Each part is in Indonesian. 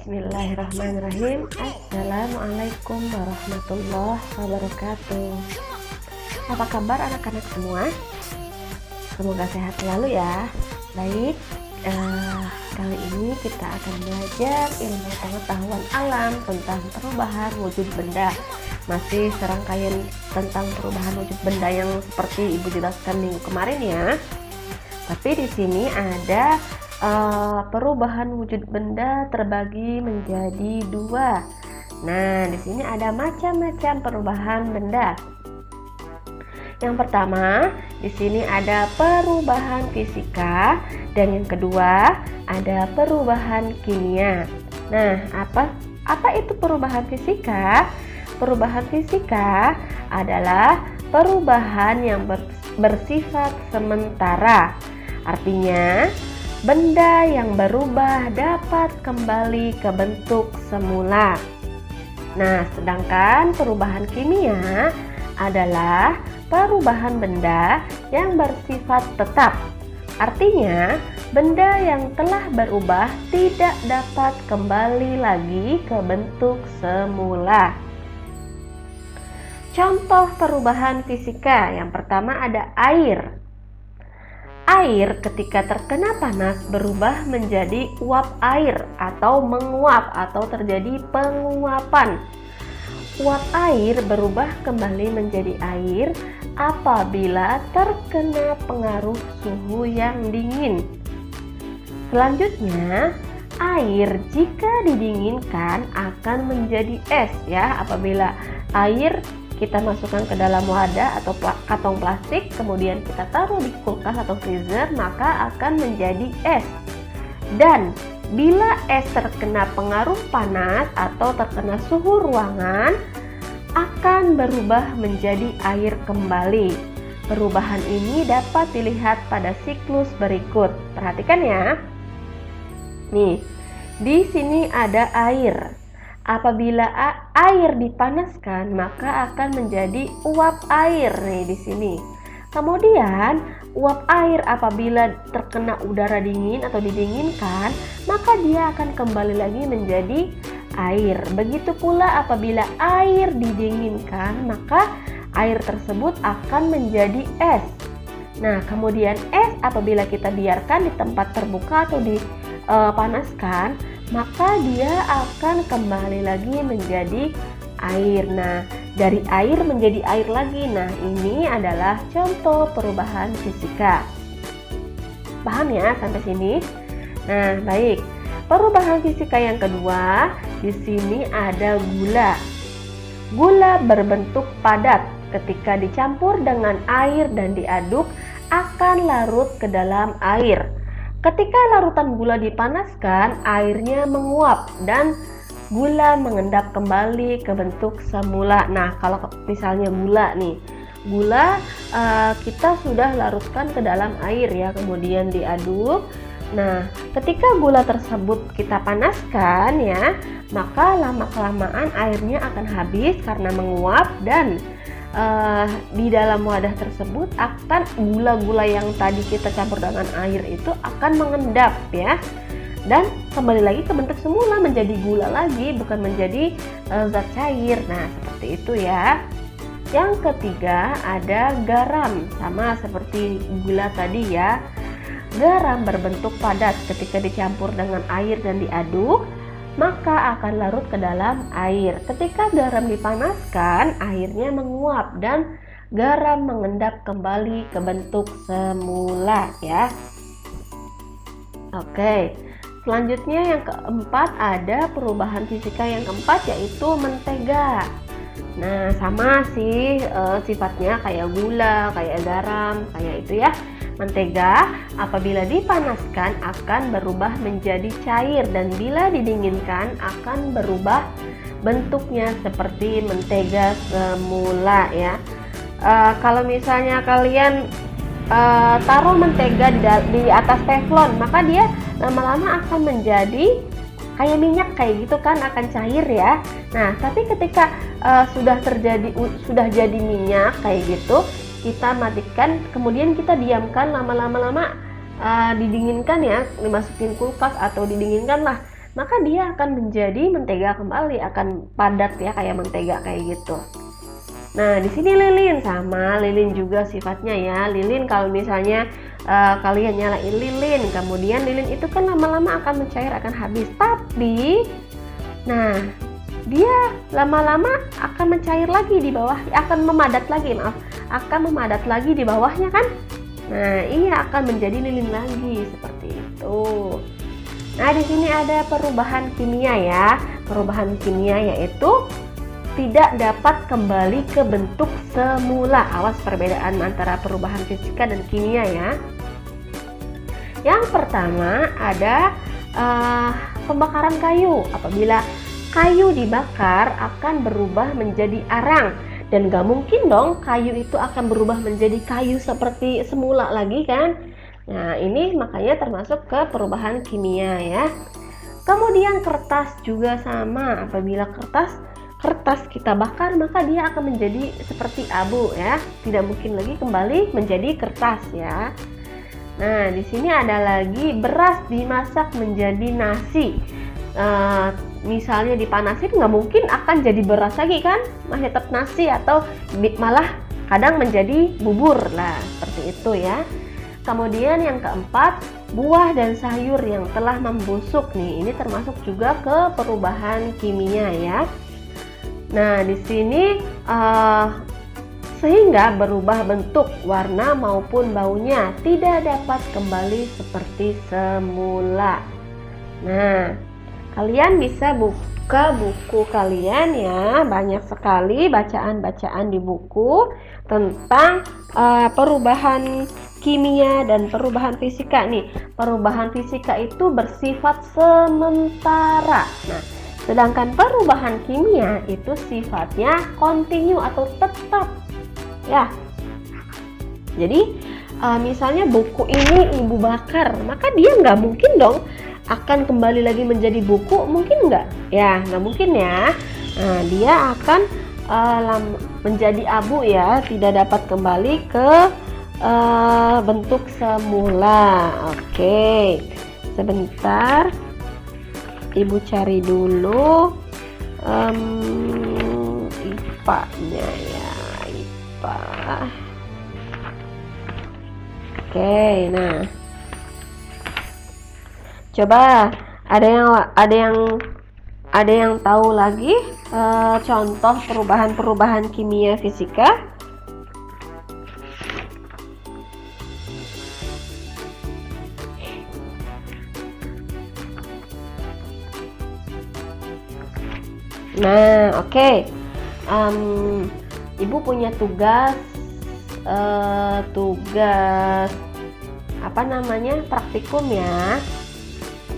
Bismillahirrahmanirrahim. Assalamualaikum warahmatullahi wabarakatuh. Apa kabar anak-anak semua? Semoga sehat selalu ya. Baik, kali ini kita akan belajar ilmu pengetahuan alam tentang perubahan wujud benda. Masih serangkaian tentang perubahan wujud benda yang seperti Ibu jelaskan minggu kemarin ya. Tapi di sini ada perubahan wujud benda terbagi menjadi dua. Nah, di sini ada macam-macam perubahan benda. Yang pertama, di sini ada perubahan fisika, dan yang kedua ada perubahan kimia. Nah, apa itu perubahan fisika? Perubahan fisika adalah perubahan yang bersifat sementara. Artinya, benda yang berubah dapat kembali ke bentuk semula. Nah, sedangkan perubahan kimia adalah perubahan benda yang bersifat tetap. Artinya, benda yang telah berubah tidak dapat kembali lagi ke bentuk semula. Contoh perubahan fisika yang pertama ada air. Air ketika terkena panas berubah menjadi uap air atau menguap atau terjadi penguapan. Uap air berubah kembali menjadi air apabila terkena pengaruh suhu yang dingin. Selanjutnya, air jika didinginkan akan menjadi es ya. Apabila air kita masukkan ke dalam wadah atau kantong plastik, kemudian kita taruh di kulkas atau freezer, maka akan menjadi es. Dan bila es terkena pengaruh panas atau terkena suhu ruangan, akan berubah menjadi air kembali. Perubahan ini dapat dilihat pada siklus berikut. Perhatikan ya. Nih, di sini ada air. Apabila air dipanaskan, maka akan menjadi uap air nih di sini. Kemudian, uap air apabila terkena udara dingin atau didinginkan, maka dia akan kembali lagi menjadi air. Begitu pula apabila air didinginkan, maka air tersebut akan menjadi es. Nah, kemudian es apabila kita biarkan di tempat terbuka atau dipanaskan, maka dia akan kembali lagi menjadi air. Nah, dari air menjadi air lagi. Nah, ini adalah contoh perubahan fisika. Paham ya sampai sini? Nah, baik. Perubahan fisika yang kedua, di sini ada gula. Gula berbentuk padat. Ketika dicampur dengan air dan diaduk, akan larut ke dalam air. Ketika larutan gula dipanaskan, airnya menguap dan gula mengendap kembali ke bentuk semula. Nah, kalau misalnya gula nih, gula kita sudah larutkan ke dalam air ya, kemudian diaduk. Nah, ketika gula tersebut kita panaskan ya, maka lama-kelamaan airnya akan habis karena menguap dan di dalam wadah tersebut akan gula-gula yang tadi kita campur dengan air itu akan mengendap ya, dan kembali lagi ke bentuk semula menjadi gula lagi, bukan menjadi zat cair. Nah, seperti itu ya. Yang ketiga ada garam, sama seperti gula tadi ya. Garam berbentuk padat, ketika dicampur dengan air dan diaduk maka akan larut ke dalam air. Ketika garam dipanaskan, airnya menguap dan garam mengendap kembali ke bentuk semula ya. Oke, selanjutnya yang keempat ada perubahan fisika yang keempat, yaitu mentega. Nah, sama sih sifatnya kayak gula, kayak garam, kayak itu ya. Mentega apabila dipanaskan akan berubah menjadi cair dan bila didinginkan akan berubah bentuknya seperti mentega semula ya. Kalau misalnya kalian taruh mentega di atas teflon, maka dia lama-lama akan menjadi kayak minyak kayak gitu kan, akan cair ya. Nah, tapi ketika sudah jadi minyak kayak gitu, kita matikan, kemudian kita diamkan lama-lama didinginkan ya, dimasukin kulkas atau didinginkan lah. maka dia akan menjadi mentega kembali, akan padat ya kayak mentega kayak gitu. Nah, di sini lilin sama, lilin juga sifatnya ya. Lilin kalau misalnya kalian nyalain lilin, kemudian lilin itu kan lama-lama akan mencair, akan habis. Tapi, nah dia lama-lama akan mencair lagi di bawah, akan memadat lagi, akan memadat lagi di bawahnya kan. Nah, iya akan menjadi lilin lagi seperti itu. Nah, di sini ada perubahan kimia ya. Perubahan kimia yaitu tidak dapat kembali ke bentuk semula. Awas perbedaan antara perubahan fisika dan kimia ya. Yang pertama ada pembakaran kayu. Apabila kayu dibakar akan berubah menjadi arang, dan gak mungkin dong kayu itu akan berubah menjadi kayu seperti semula lagi kan. Nah, ini makanya termasuk ke perubahan kimia ya. Kemudian kertas juga sama. Apabila kertas kita bakar, maka dia akan menjadi seperti abu ya, tidak mungkin lagi kembali menjadi kertas ya. Nah, di sini ada lagi beras dimasak menjadi nasi. Misalnya dipanasin, nggak mungkin akan jadi beras lagi kan, masih tetap nasi atau malah kadang menjadi bubur lah, seperti itu ya. Kemudian yang keempat, buah dan sayur yang telah membusuk nih, ini termasuk juga ke perubahan kimia ya. Nah, di sini sehingga berubah bentuk, warna maupun baunya, tidak dapat kembali seperti semula. Nah, kalian bisa buka buku kalian ya, banyak sekali bacaan-bacaan di buku tentang perubahan kimia dan perubahan fisika nih. Perubahan fisika itu bersifat sementara. Nah, sedangkan perubahan kimia itu sifatnya kontinu atau tetap ya. Jadi misalnya buku ini ibu bakar, maka dia nggak mungkin dong akan kembali lagi menjadi buku, mungkin nggak? Ya nggak mungkin ya. Nah, dia akan menjadi abu ya, tidak dapat kembali ke bentuk semula. Oke, sebentar. Ibu cari dulu IPA-nya ya, IPA. Oke, nah, coba ada yang tahu lagi contoh perubahan kimia fisika? Nah, oke. Ibu punya tugas apa namanya, praktikum ya.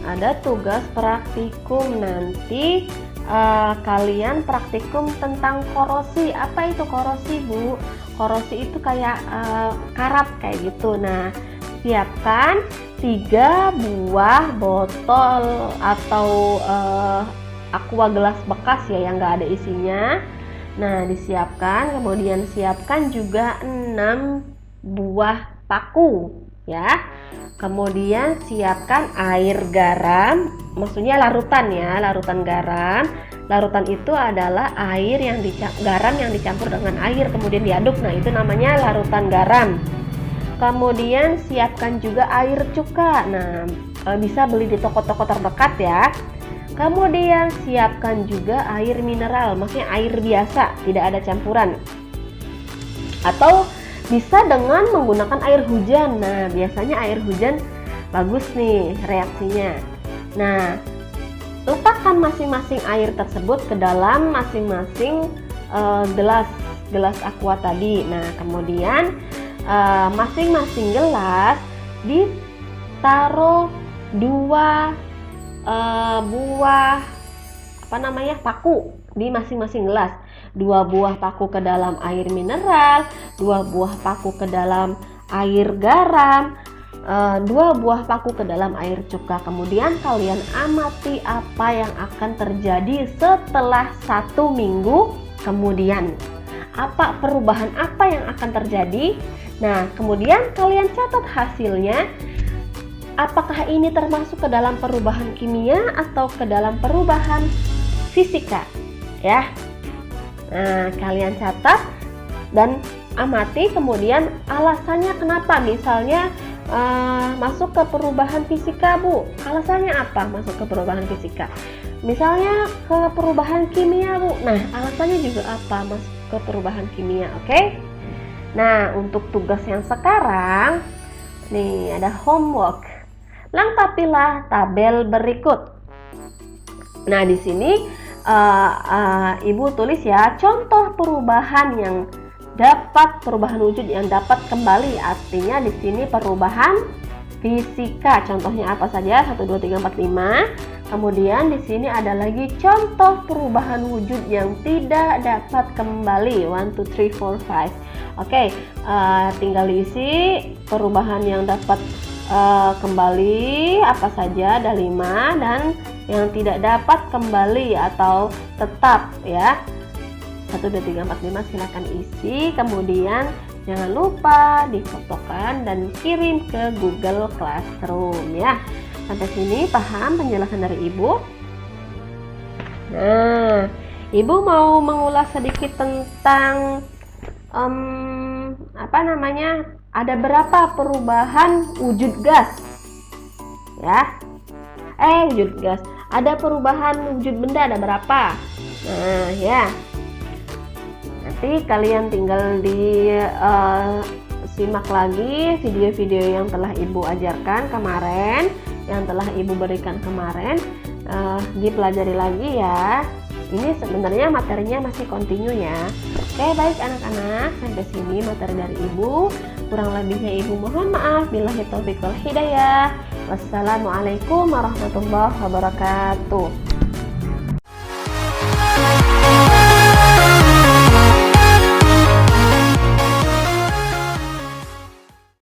Ada tugas praktikum nanti. Kalian praktikum tentang korosi. Apa itu korosi, Bu? Korosi itu kayak karat kayak gitu. Nah, siapkan 3 buah botol atau aqua gelas bekas ya yang nggak ada isinya. Nah, disiapkan, kemudian siapkan juga 6 buah paku ya. Kemudian siapkan air garam, maksudnya larutan ya, larutan garam. Larutan itu adalah garam yang dicampur dengan air kemudian diaduk. Nah, itu namanya larutan garam. Kemudian siapkan juga air cuka. Nah, bisa beli di toko-toko terdekat ya. Kemudian siapkan juga air mineral, maksudnya air biasa, tidak ada campuran. Atau bisa dengan menggunakan air hujan. Nah, biasanya air hujan bagus nih reaksinya. Nah, letakkan masing-masing air tersebut ke dalam masing-masing gelas aqua tadi. Nah, kemudian masing-masing gelas ditaruh 2 buah paku di masing-masing gelas. 2 buah paku ke dalam air mineral, 2 buah paku ke dalam air garam, 2 buah paku ke dalam air cuka. Kemudian kalian amati apa yang akan terjadi setelah 1 minggu kemudian. Perubahan apa yang akan terjadi? Nah, kemudian kalian catat hasilnya. apakah ini termasuk ke dalam perubahan kimia atau ke dalam perubahan fisika? Ya. Nah, kalian catat dan amati kemudian alasannya kenapa. Misalnya masuk ke perubahan fisika, Bu. Alasannya apa masuk ke perubahan fisika? Misalnya ke perubahan kimia, Bu. Nah, alasannya juga apa masuk ke perubahan kimia, oke? Nah, untuk tugas yang sekarang, nih ada homework. Lengkapilah tabel berikut. Nah, di sini Ibu tulis ya, contoh perubahan wujud yang dapat kembali. Artinya di sini perubahan fisika. Contohnya apa saja? 1, 2, 3, 4, 5. Kemudian di sini ada lagi contoh perubahan wujud yang tidak dapat kembali. 1, 2, 3, 4, 5. Oke, tinggal diisi perubahan yang dapat kembali apa saja, ada 5, dan yang tidak dapat kembali atau tetap ya. 1, 2, 3, 4, 5 silakan isi. Kemudian jangan lupa difotokan dan kirim ke Google Classroom ya. Sampai sini paham penjelasan dari Ibu? Nah, Ibu mau mengulas sedikit tentang ada berapa perubahan wujud gas? Ya. Wujud gas. Ada perubahan wujud benda ada berapa? Nah, ya. Nanti kalian tinggal simak lagi video-video yang telah Ibu ajarkan kemarin, yang telah Ibu berikan kemarin, dipelajari lagi ya. Ini sebenarnya materinya masih kontinu ya. Oke, baik anak-anak, sampai sini materi dari Ibu. Kurang lebihnya Ibu mohon maaf. Billahi taufiq wal hidayah. Wassalamualaikum warahmatullahi wabarakatuh.